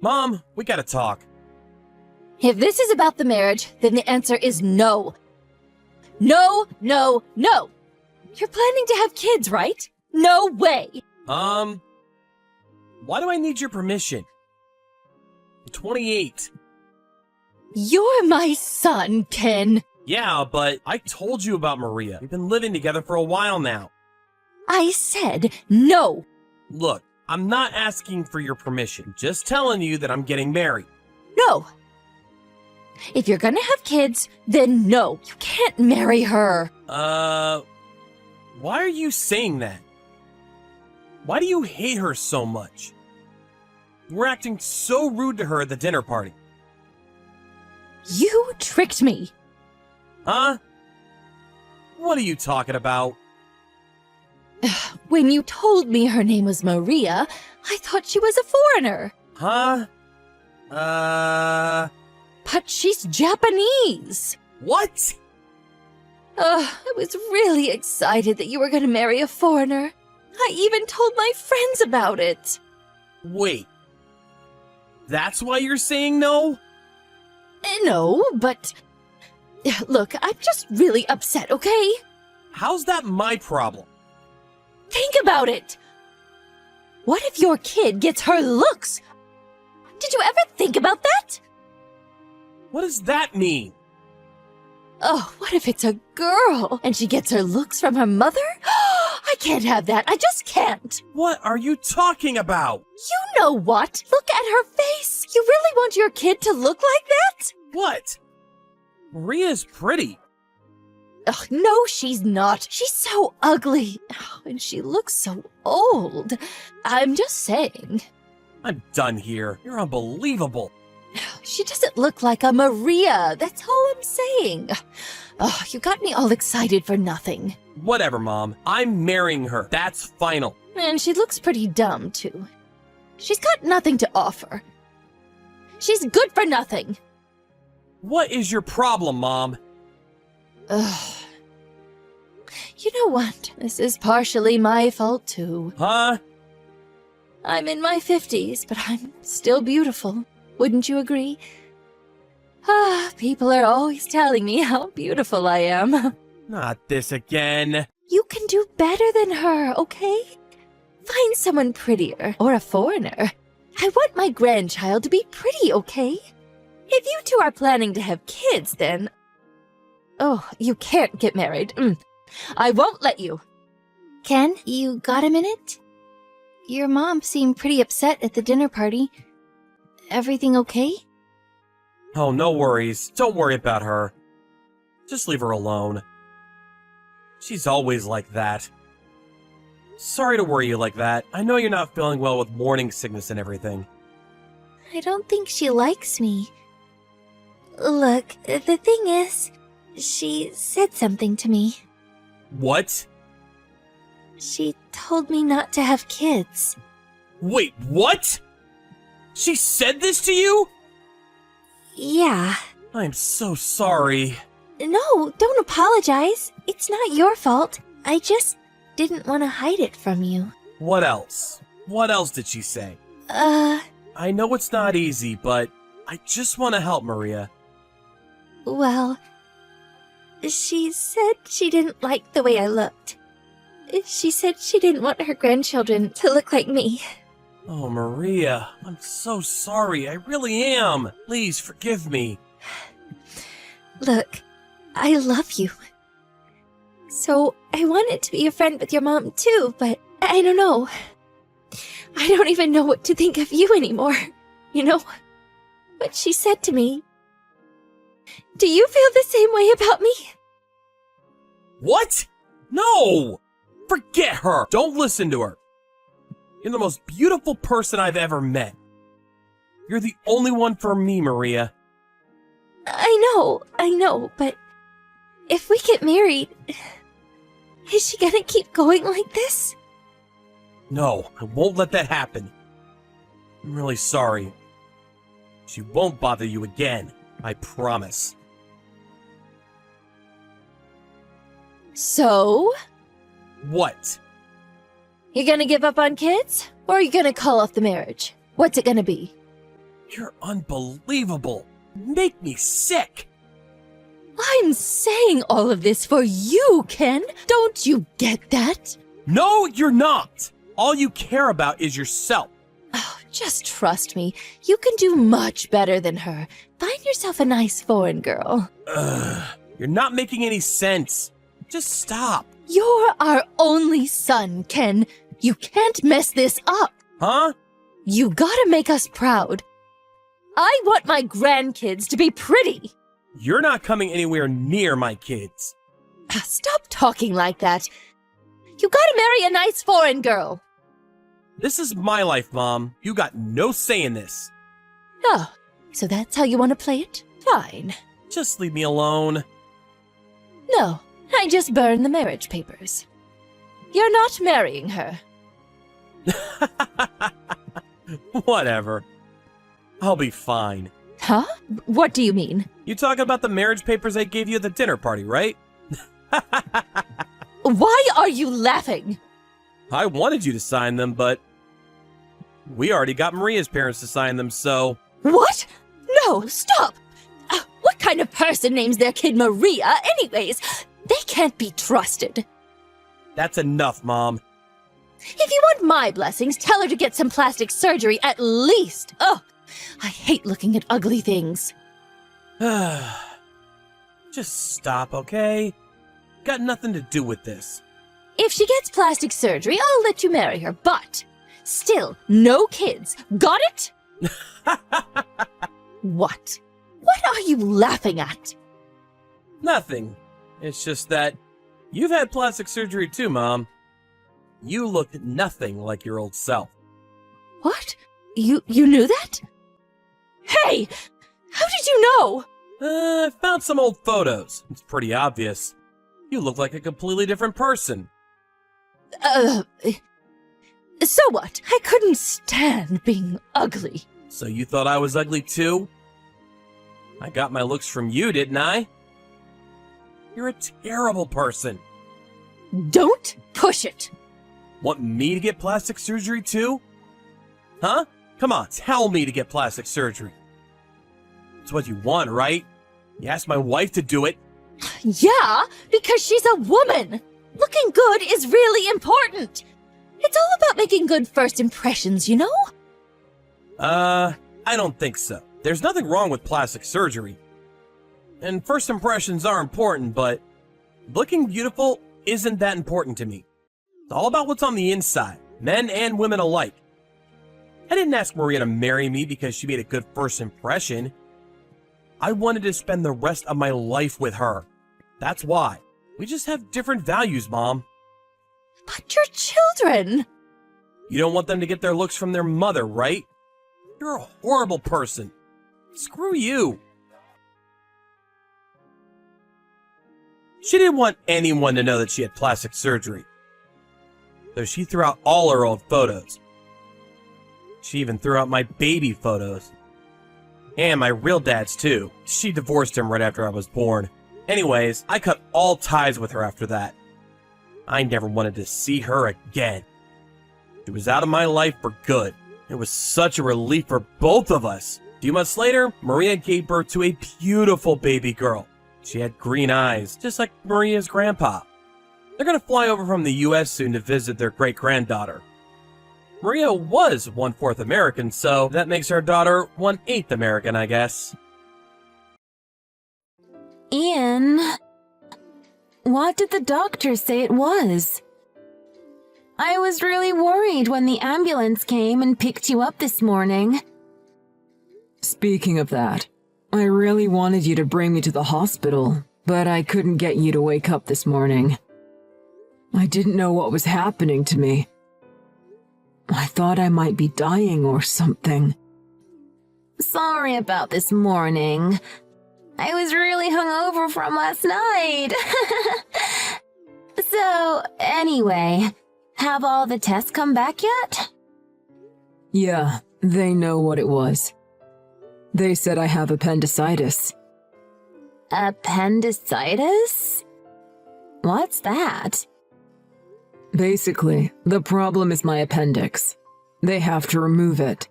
Mom, we gotta talk. If this is about the marriage, then the answer is no. No, no, no. You're planning to have kids, right? No way. Why do I need your permission? I'm 28. You're my son, Ken. Yeah, but I told you about Maria. We've been living together for a while now. I said no. Look, I'm not asking for your permission. Just telling you that I'm getting married. No. If you're gonna have kids, then no. You can't marry her. Why are you saying that? Why do you hate her so much? You were acting so rude to her at the dinner party. You tricked me. Huh? What are you talking about? When you told me her name was Maria, I thought she was a foreigner. Huh? But she's Japanese. What? I was really excited that you were gonna marry a foreigner. I even told my friends about it. Wait. That's why you're saying no? No, but... Look, I'm just really upset, okay? How's that my problem? Think about it! What if your kid gets her looks? Did you ever think about that? What does that mean? Oh, what if it's a girl and she gets her looks from her mother? I can't have that. I just can't. What are you talking about? You know what? Look at her face. You really want your kid to look like that? What? Maria's pretty. Ugh, no, she's not. She's so ugly. Oh, and she looks so old. I'm just saying. I'm done here. You're unbelievable. She doesn't look like a Maria. That's all I'm saying. Oh, you got me all excited for nothing. Whatever, Mom. I'm marrying her. That's final. And she looks pretty dumb, too. She's got nothing to offer. She's good for nothing. What is your problem, Mom? Ugh. You know what? This is partially my fault, too. Huh? I'm in my 50s, but I'm still beautiful. Wouldn't you agree? People are always telling me how beautiful I am. Not this again. You can do better than her, okay? Find someone prettier, or a foreigner. I want my grandchild to be pretty, okay? If you two are planning to have kids, then... Oh, you can't get married. I won't let you. Ken, you got a minute? Your mom seemed pretty upset at the dinner party. Everything okay? Oh, no worries. Don't worry about her. Just leave her alone. She's always like that. Sorry to worry you like that. I know you're not feeling well with morning sickness and everything. I don't think she likes me. Look, the thing is, she said something to me. What? She told me not to have kids. Wait, what? She said this to you? Yeah. I'm so sorry. No, don't apologize. It's not your fault. I just didn't want to hide it from you. What else? What else did she say? I know it's not easy, but I just want to help Maria. Well, she said she didn't like the way I looked. She said she didn't want her grandchildren to look like me. Oh, Maria, I'm so sorry. I really am. Please forgive me. Look, I love you. So I wanted to be a friend with your mom too, but I don't know. I don't even know what to think of you anymore. You know, what she said to me. Do you feel the same way about me? What? No! Forget her! Don't listen to her. You're the most beautiful person I've ever met. You're the only one for me, Maria. I know, but if we get married, is she gonna keep going like this? No, I won't let that happen. I'm really sorry. She won't bother you again, I promise. So? What? You gonna give up on kids? Or are you gonna call off the marriage? What's it gonna be? You're unbelievable. Make me sick. I'm saying all of this for you, Ken. Don't you get that? No, you're not. All you care about is yourself. Oh, just trust me. You can do much better than her. Find yourself a nice foreign girl. You're not making any sense. Just stop. You're our only son, Ken. You can't mess this up. Huh? You gotta make us proud. I want my grandkids to be pretty. You're not coming anywhere near my kids. Stop talking like that. You gotta marry a nice foreign girl. This is my life, Mom. You got no say in this. Oh, so that's how you want to play it? Fine. Just leave me alone. No, I just burned the marriage papers. You're not marrying her. Whatever. I'll be fine. Huh? What do you mean? You talking about the marriage papers I gave you at the dinner party, right? Why are you laughing? I wanted you to sign them, but we already got Maria's parents to sign them, so... What? No, stop! What kind of person names their kid Maria, anyways? They can't be trusted. That's enough, Mom. If you want my blessings, tell her to get some plastic surgery at least. Ugh, I hate looking at ugly things. Just stop, okay? Got nothing to do with this. If she gets plastic surgery, I'll let you marry her, but still, no kids. Got it? What? What are you laughing at? Nothing. It's just that you've had plastic surgery too, Mom. You look nothing like your old self. What? You knew that? Hey! How did you know? I found some old photos. It's pretty obvious. You look like a completely different person. So what? I couldn't stand being ugly. So you thought I was ugly too? I got my looks from you, didn't I? You're a terrible person. Don't push it. Want me to get plastic surgery too? Huh? Come on, tell me to get plastic surgery. It's what you want, right? You asked my wife to do it. Yeah, because she's a woman. Looking good is really important. It's all about making good first impressions, you know? I don't think so. There's nothing wrong with plastic surgery. And first impressions are important, but looking beautiful isn't that important to me. It's all about what's on the inside, men and women alike. I didn't ask Maria to marry me because she made a good first impression. I wanted to spend the rest of my life with her. That's why. We just have different values, Mom. But you're children. You don't want them to get their looks from their mother, right? You're a horrible person. Screw you. She didn't want anyone to know that she had plastic surgery. So she threw out all her old photos. She even threw out my baby photos. And my real dad's too. She divorced him right after I was born. Anyways, I cut all ties with her after that. I never wanted to see her again. She was out of my life for good. It was such a relief for both of us. A few months later, Maria gave birth to a beautiful baby girl. She had green eyes, just like Maria's grandpa. They're gonna fly over from the US soon to visit their great-granddaughter. Maria was 1/4 American, so that makes our daughter 1/8 American, I guess. Ian, what did the doctor say it was? I was really worried when the ambulance came and picked you up this morning. Speaking of that, I really wanted you to bring me to the hospital, but I couldn't get you to wake up this morning. I didn't know what was happening to me. I thought I might be dying or something. Sorry about this morning. I was really hungover from last night. So, anyway, have all the tests come back yet? Yeah, they know what it was. They said I have appendicitis. Appendicitis? What's that? Basically, the problem is my appendix. They have to remove it.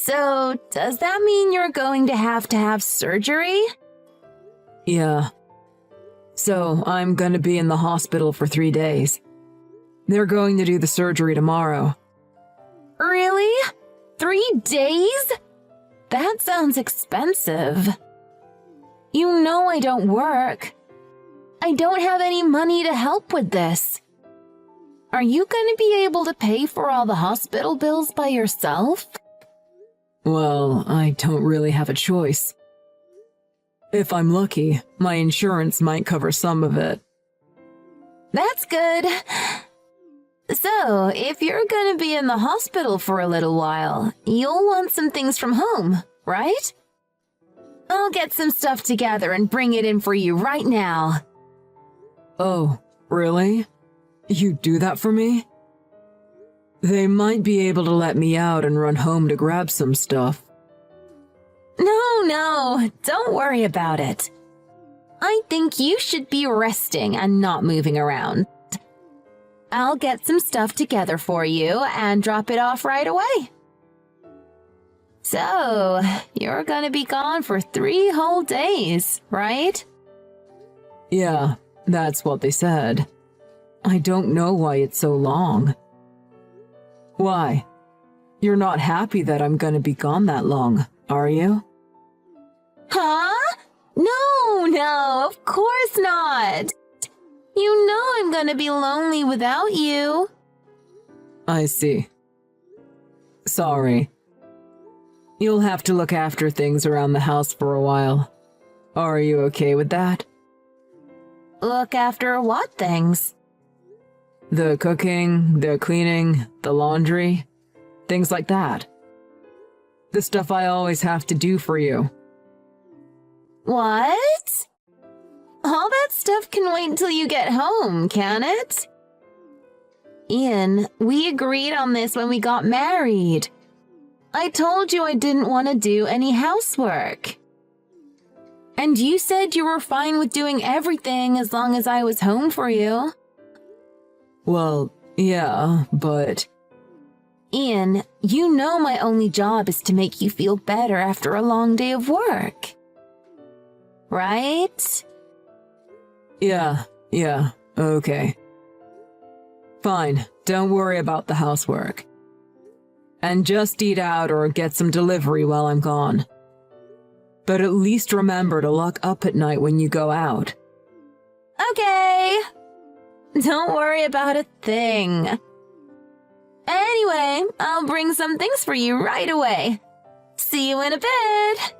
So, does that mean you're going to have surgery? Yeah. So, I'm gonna be in the hospital for 3 days. They're going to do the surgery tomorrow. Really? 3 days? That sounds expensive. You know I don't work. I don't have any money to help with this. Are you going to be able to pay for all the hospital bills by yourself? Well, I don't really have a choice. If I'm lucky, my insurance might cover some of it. That's good. So, if you're going to be in the hospital for a little while, you'll want some things from home, right? I'll get some stuff together and bring it in for you right now. Oh, really? You do that for me? They might be able to let me out and run home to grab some stuff. No, don't worry about it. I think you should be resting and not moving around. I'll get some stuff together for you and drop it off right away. So, you're gonna be gone for 3 whole days, right? Yeah, that's what they said. I don't know why it's so long. Why? You're not happy that I'm gonna be gone that long, are you? Huh? No, of course not. You know I'm gonna be lonely without you. I see. Sorry. You'll have to look after things around the house for a while. Are you okay with that? Look after what things? The cooking, the cleaning, the laundry, things like that. The stuff I always have to do for you. What? All that stuff can wait until you get home, can it? Ian, we agreed on this when we got married. I told you I didn't want to do any housework. And you said you were fine with doing everything as long as I was home for you. Well, yeah, but... Ian, you know my only job is to make you feel better after a long day of work. Right? Yeah, okay. Fine, don't worry about the housework. And just eat out or get some delivery while I'm gone. But at least remember to lock up at night when you go out. Okay. Don't worry about a thing. Anyway, I'll bring some things for you right away. See you in a bit.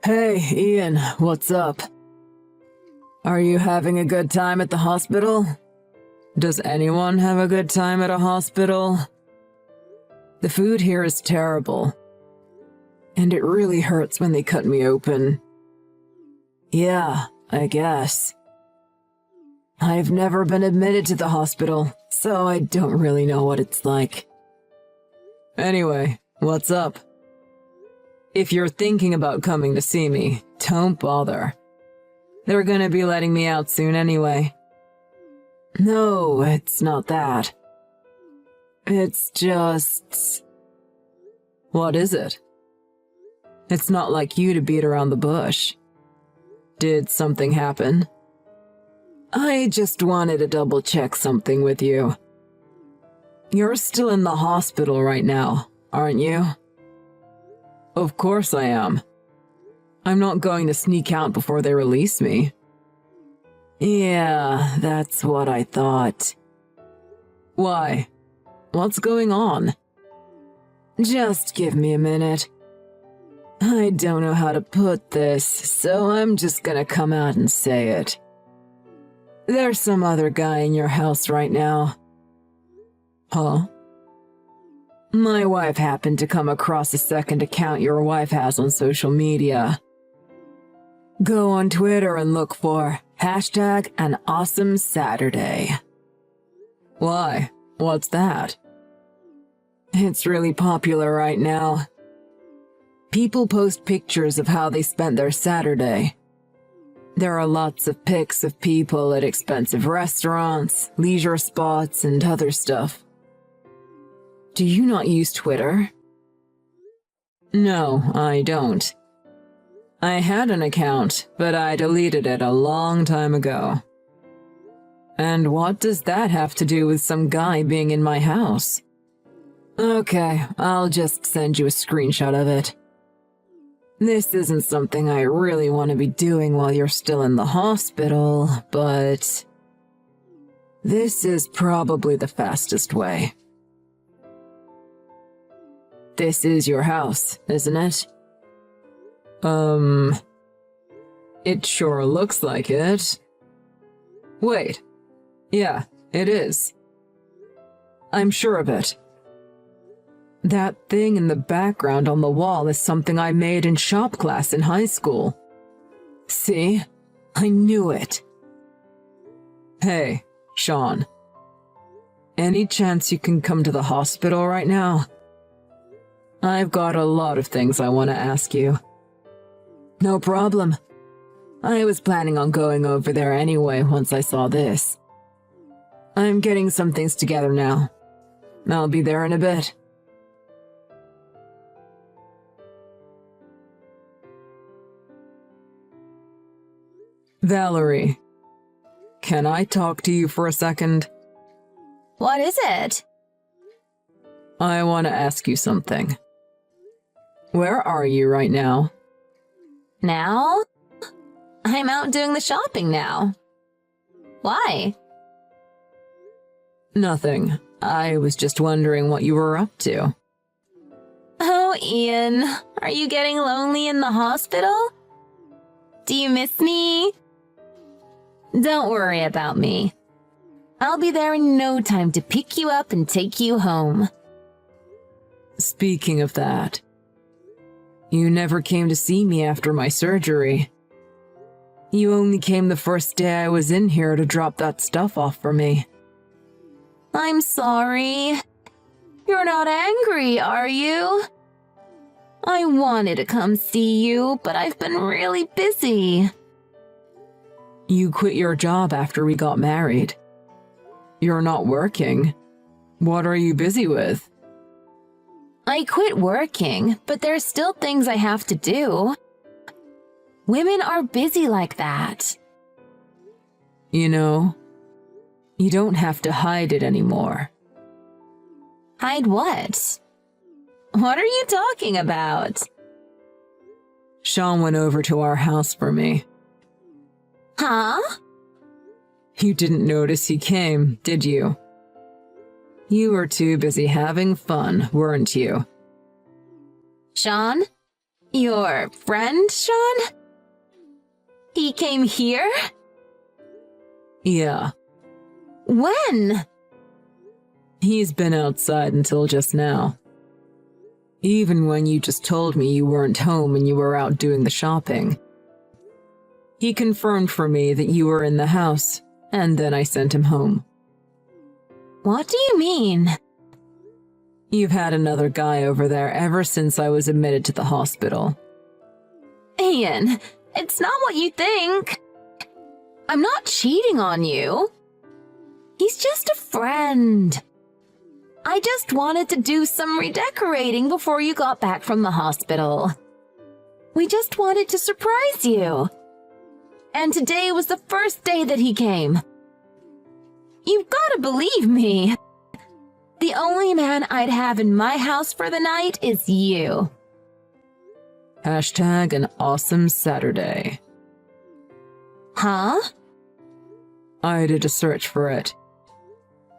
Hey, Ian, what's up? Are you having a good time at the hospital? Does anyone have a good time at a hospital? The food here is terrible. And it really hurts when they cut me open. Yeah, I guess. I've never been admitted to the hospital, so I don't really know what it's like. Anyway, what's up? If you're thinking about coming to see me, don't bother. They're gonna be letting me out soon anyway. No, it's not that. It's just... What is it? It's not like you to beat around the bush. Did something happen? I just wanted to double-check something with you. You're still in the hospital right now, aren't you? Of course I am. I'm not going to sneak out before they release me. Yeah, that's what I thought. Why? What's going on? Just give me a minute. I don't know how to put this, so I'm just gonna come out and say it. There's some other guy in your house right now. Huh? My wife happened to come across a second account your wife has on social media. Go on Twitter and look for #AnAwesomeSaturday. Why? What's that? It's really popular right now. People post pictures of how they spent their Saturday. There are lots of pics of people at expensive restaurants, leisure spots, and other stuff. Do you not use Twitter? No, I don't. I had an account, but I deleted it a long time ago. And what does that have to do with some guy being in my house? Okay, I'll just send you a screenshot of it. This isn't something I really want to be doing while you're still in the hospital, but this is probably the fastest way. This is your house, isn't it? It sure looks like it. Wait. Yeah, it is. I'm sure of it. That thing in the background on the wall is something I made in shop class in high school. See? I knew it. Hey, Sean. Any chance you can come to the hospital right now? I've got a lot of things I want to ask you. No problem. I was planning on going over there anyway once I saw this. I'm getting some things together now. I'll be there in a bit. Valerie, can I talk to you for a second? What is it? I want to ask you something. Where are you right now? Now? I'm out doing the shopping now. Why? Nothing. I was just wondering what you were up to. Oh, Ian, are you getting lonely in the hospital? Do you miss me? Don't worry about me. I'll be there in no time to pick you up and take you home. Speaking of that, you never came to see me after my surgery. You only came the first day I was in here to drop that stuff off for me. I'm sorry. You're not angry, are you? I wanted to come see you, but I've been really busy. You quit your job after we got married. You're not working. What are you busy with? I quit working, but there's still things I have to do. Women are busy like that. You know, you don't have to hide it anymore. Hide what? What are you talking about? Sean went over to our house for me. Huh? You didn't notice he came, did you? You were too busy having fun, weren't you? Sean? Your friend, Sean? He came here? Yeah. When? He's been outside until just now. Even when you just told me you weren't home and you were out doing the shopping. He confirmed for me that you were in the house, and then I sent him home. What do you mean? You've had another guy over there ever since I was admitted to the hospital. Ian, it's not what you think. I'm not cheating on you. He's just a friend. I just wanted to do some redecorating before you got back from the hospital. We just wanted to surprise you. And today was the first day that he came. You've got to believe me. The only man I'd have in my house for the night is you. Hashtag an awesome Saturday. Huh? I did a search for it.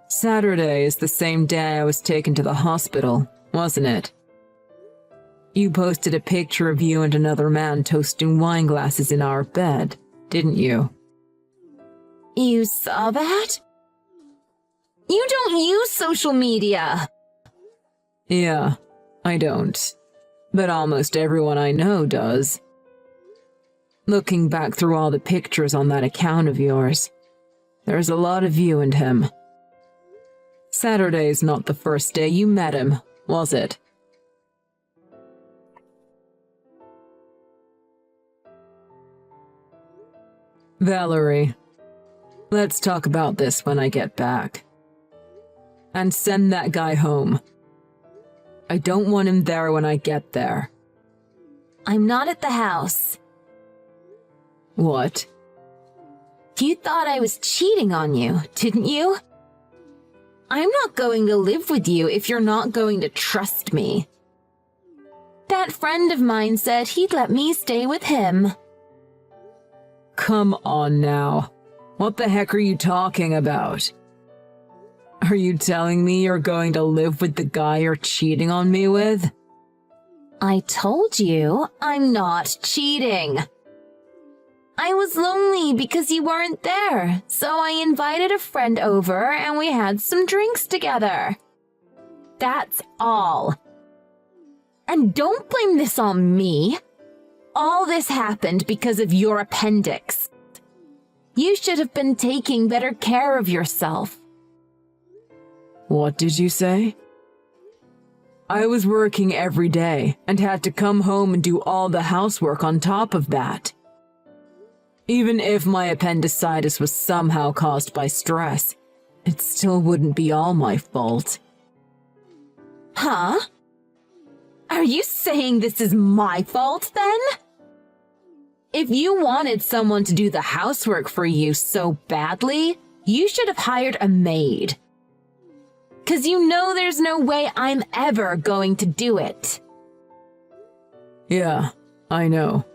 Saturday is the same day I was taken to the hospital, wasn't it? You posted a picture of you and another man toasting wine glasses in our bed, didn't you? You saw that? You don't use social media. Yeah, I don't. But almost everyone I know does. Looking back through all the pictures on that account of yours, there's a lot of you and him. Saturday's not the first day you met him, was it? Valerie, let's talk about this when I get back. And send that guy home. I don't want him there when I get there. I'm not at the house. What? You thought I was cheating on you, didn't you? I'm not going to live with you if you're not going to trust me. That friend of mine said he'd let me stay with him. Come on now. What the heck are you talking about? Are you telling me you're going to live with the guy you're cheating on me with? I told you I'm not cheating. I was lonely because you weren't there, so I invited a friend over and we had some drinks together. That's all. And don't blame this on me. All this happened because of your appendix. You should have been taking better care of yourself. What did you say? I was working every day and had to come home and do all the housework on top of that. Even if my appendicitis was somehow caused by stress, it still wouldn't be all my fault. Huh? Are you saying this is my fault then? If you wanted someone to do the housework for you so badly, you should have hired a maid. 'Cause you know there's no way I'm ever going to do it. Yeah, I know.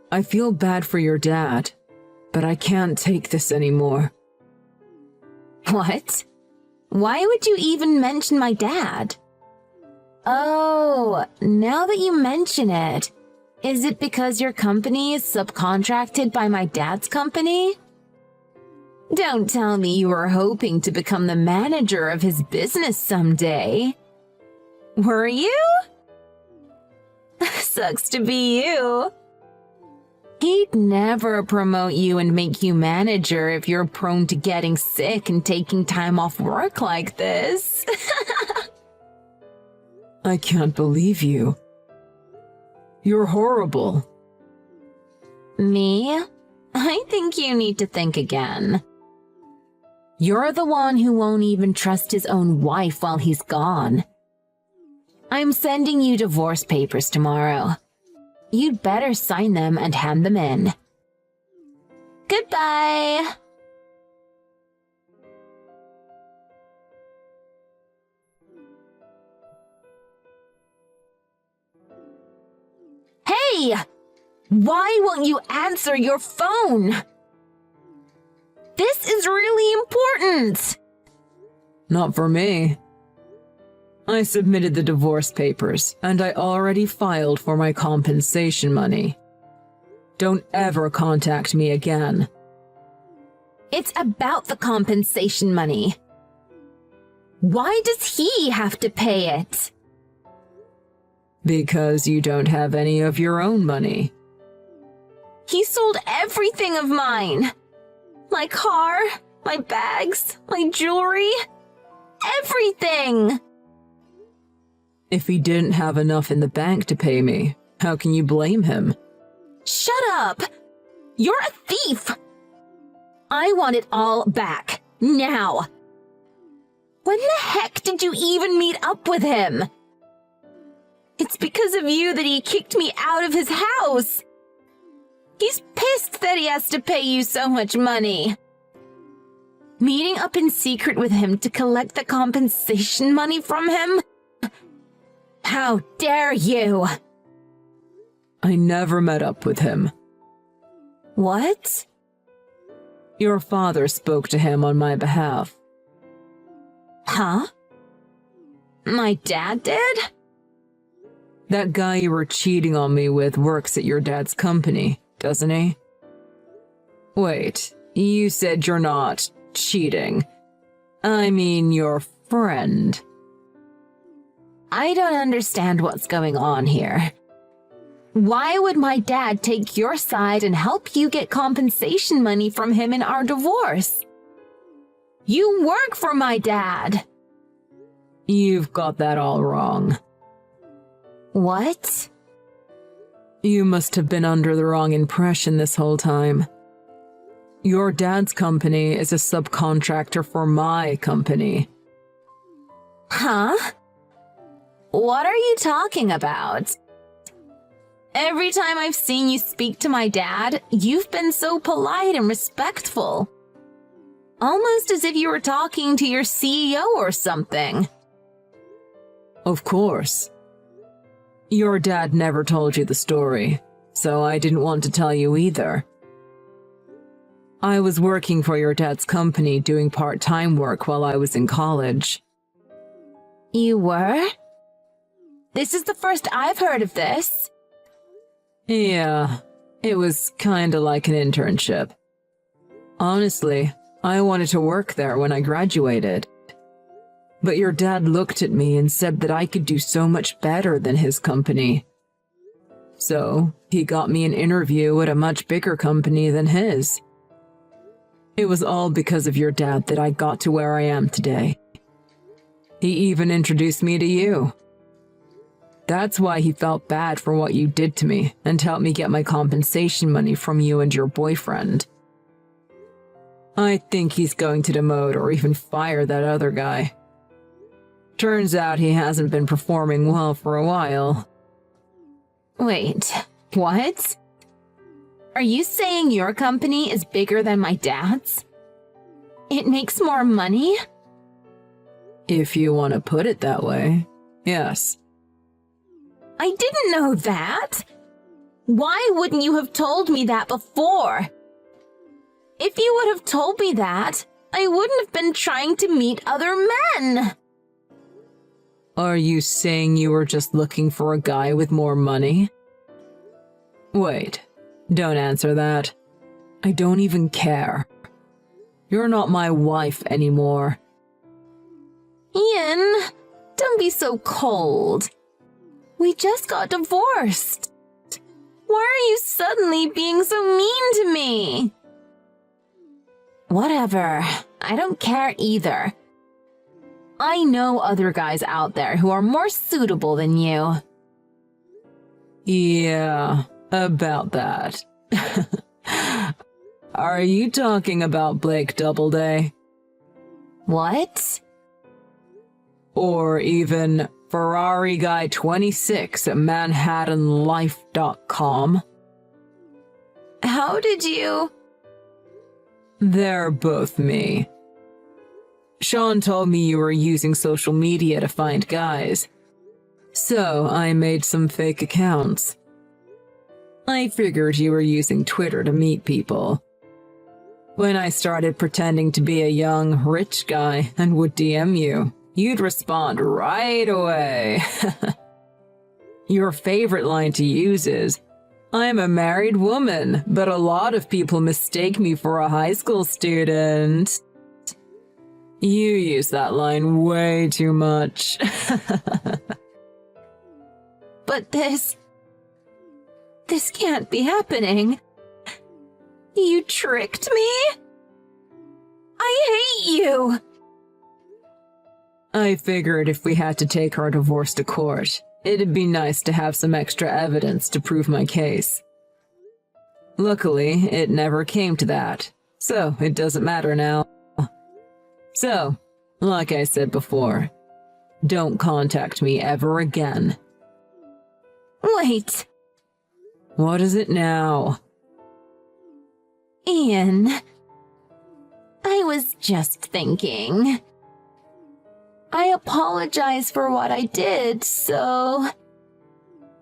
I feel bad for your dad, but I can't take this anymore. What? Why would you even mention my dad? Oh, now that you mention it, is it because your company is subcontracted by my dad's company? Don't tell me you were hoping to become the manager of his business someday. Were you? Sucks to be you. He'd never promote you and make you manager if you're prone to getting sick and taking time off work like this. I can't believe you. You're horrible. Me? I think you need to think again. You're the one who won't even trust his own wife while he's gone. I'm sending you divorce papers tomorrow. You'd better sign them and hand them in. Goodbye! Hey! Why won't you answer your phone? This is really important! Not for me. I submitted the divorce papers, and I already filed for my compensation money. Don't ever contact me again. It's about the compensation money. Why does he have to pay it? Because you don't have any of your own money. He sold everything of mine. My car, my bags, my jewelry, everything. If he didn't have enough in the bank to pay me, how can you blame him? Shut up! You're a thief! I want it all back, now. When the heck did you even meet up with him? It's because of you that he kicked me out of his house. He's pissed that he has to pay you so much money. Meeting up in secret with him to collect the compensation money from him? How dare you! I never met up with him. What? Your father spoke to him on my behalf. Huh? My dad did? That guy you were cheating on me with works at your dad's company, doesn't he? Wait, you said you're not cheating. I mean your friend. I don't understand what's going on here. Why would my dad take your side and help you get compensation money from him in our divorce? You work for my dad. You've got that all wrong. What? You must have been under the wrong impression this whole time. Your dad's company is a subcontractor for my company. Huh? What are you talking about? Every time I've seen you speak to my dad, you've been so polite and respectful. Almost as if you were talking to your CEO or something. Of course. Your dad never told you the story, so I didn't want to tell you either. I was working for your dad's company doing part-time work while I was in college. You were? This is the first I've heard of this. Yeah, it was kinda like an internship. Honestly, I wanted to work there when I graduated. But your dad looked at me and said that I could do so much better than his company. So, he got me an interview at a much bigger company than his. It was all because of your dad that I got to where I am today. He even introduced me to you. That's why he felt bad for what you did to me and helped me get my compensation money from you and your boyfriend. I think he's going to demote or even fire that other guy. Turns out he hasn't been performing well for a while. Wait, what? Are you saying your company is bigger than my dad's? It makes more money? If you want to put it that way, yes. I didn't know that. Why wouldn't you have told me that before? If you would have told me that, I wouldn't have been trying to meet other men. Are you saying you were just looking for a guy with more money? Wait, don't answer that. I don't even care. You're not my wife anymore. Ian, don't be so cold. We just got divorced. Why are you suddenly being so mean to me? Whatever, I don't care either. I know other guys out there who are more suitable than you. Yeah, about that. Are you talking about Blake Doubleday? What? Or even Ferrari Guy 26 at ManhattanLife.com? How did you? They're both me. Sean told me you were using social media to find guys, so I made some fake accounts. I figured you were using Twitter to meet people. When I started pretending to be a young, rich guy and would DM you, you'd respond right away. Your favorite line to use is, "I'm a married woman, but a lot of people mistake me for a high school student." You use that line way too much. But this can't be happening. You tricked me? I hate you! I figured if we had to take our divorce to court, it'd be nice to have some extra evidence to prove my case. Luckily, it never came to that, so it doesn't matter now. So, like I said before, don't contact me ever again. Wait, What is it now? Ian. I was just thinking. I apologize for what I did, so...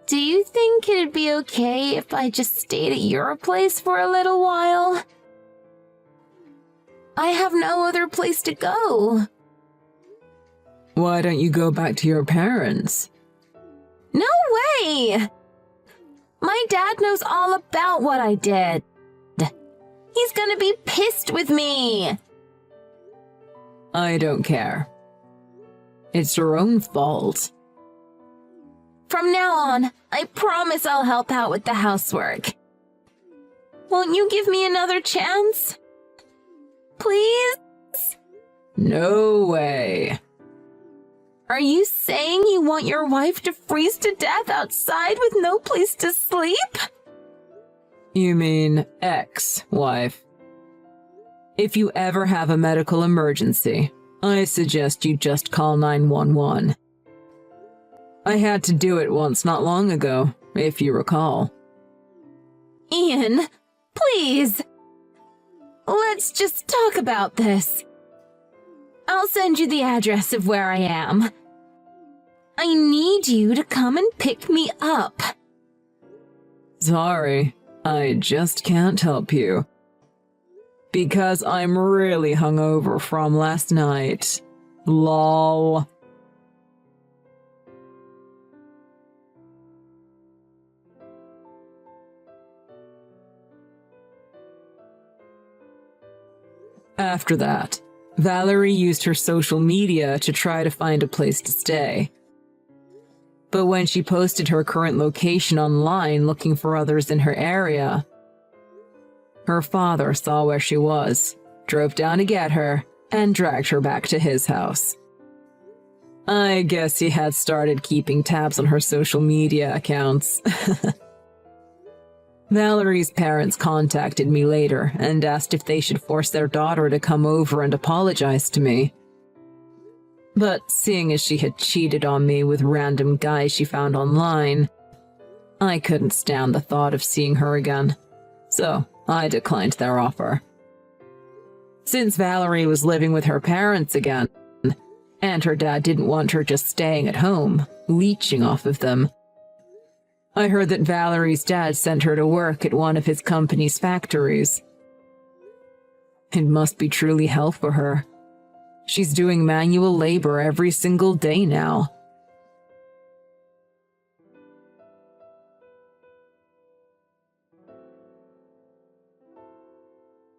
Do you think it'd be okay if I just stayed at your place for a little while? I have no other place to go. Why don't you go back to your parents? No way! My dad knows all about what I did. He's gonna be pissed with me. I don't care. It's your own fault. From now on, I promise I'll help out with the housework. Won't you give me another chance? Please? No way. Are you saying you want your wife to freeze to death outside with no place to sleep? You mean ex-wife? If you ever have a medical emergency, I suggest you just call 911. I had to do it once not long ago, if you recall. Ian, please. Let's just talk about this. I'll send you the address of where I am. I need you to come and pick me up. Sorry, I just can't help you. Because I'm really hungover from last night. Lol. After that, Valerie used her social media to try to find a place to stay. But when she posted her current location online looking for others in her area, her father saw where she was, drove down to get her, and dragged her back to his house. I guess he had started keeping tabs on her social media accounts. Valerie's parents contacted me later and asked if they should force their daughter to come over and apologize to me. But seeing as she had cheated on me with random guys she found online, I couldn't stand the thought of seeing her again, so I declined their offer. Since Valerie was living with her parents again, and her dad didn't want her just staying at home, leeching off of them, I heard that Valerie's dad sent her to work at one of his company's factories. It must be truly hell for her. She's doing manual labor every single day now,